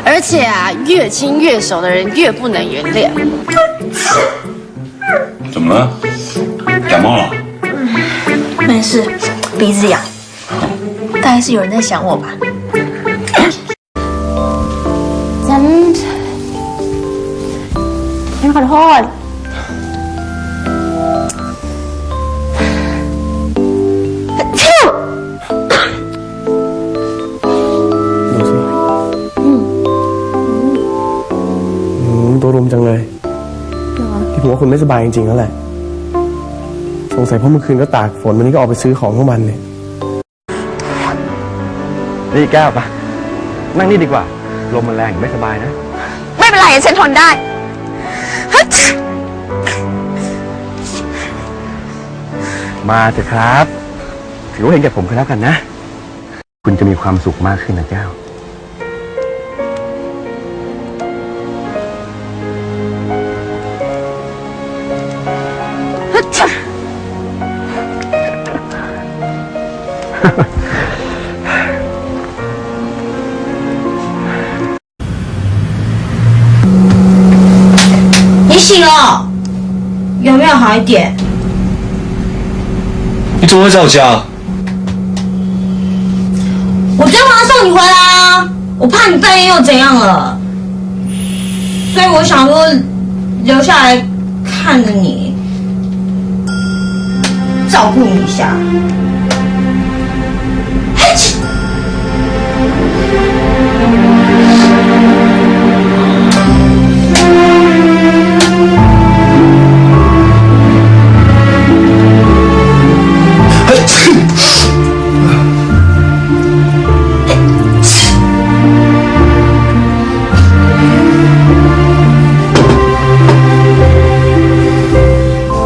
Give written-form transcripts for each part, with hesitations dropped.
而且啊，越亲越熟的人越不能原谅。怎么了？感冒了？没事，鼻子痒。大概是有人在想我吧。ฉันขอโทษดูสิตัวรุมจังเลยพี่ผมว่าคุณไม่สบายจริงๆแล้วแหละสงสัยเพราะเมื่อคืนก็ตากฝนวันนี้ก็ออกไปซื้อของทั้งวันเลยนี่แก้วปะนั่งนี่ดีกว่าลมมันแรงไม่สบายนะไม่เป็นไรฉันทนได้มาเถอะครับถือว่าเห็นแก่ผมก็แล้วกันนะคุณจะมีความสุขมากขึ้นนะแก้ว你醒了，有没有好一点？你怎么会在我家？我就马上送你回来啊！我怕你半夜又怎样了，所以我想说留下来看着你，照顾你一下。嘿切！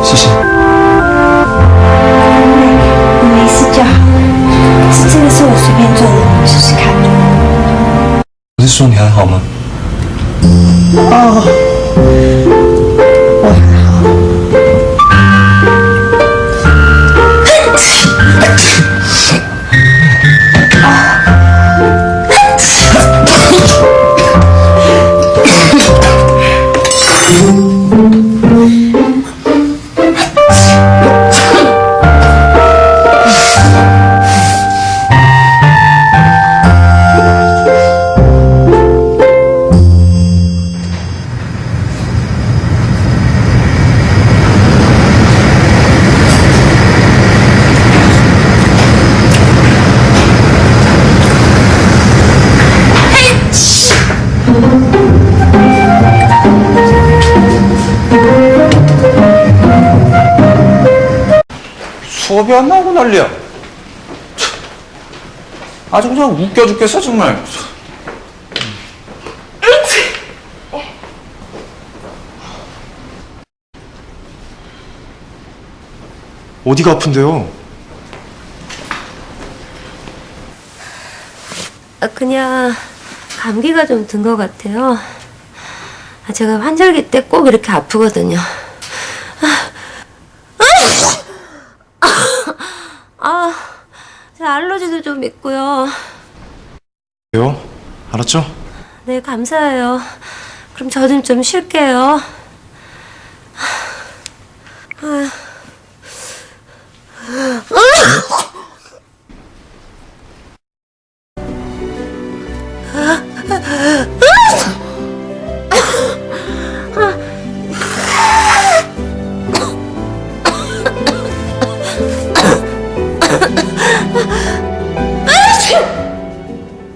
谢谢。没事就好。可是这个是我随便做的，你试试看。我是说你还好吗？哦，我还好。수업이 안 나오고 난리야. 아주 그냥 웃겨 죽겠어 정말. 어디가 아픈데요? 그냥 감기가 좀 든 것 같아요. 제가 환절기 때 꼭 이렇게 아프거든요. 제 알러지도 좀 있고요. 왜요? 알았죠? 네, 감사해요. 그럼 저 좀 쉴게요.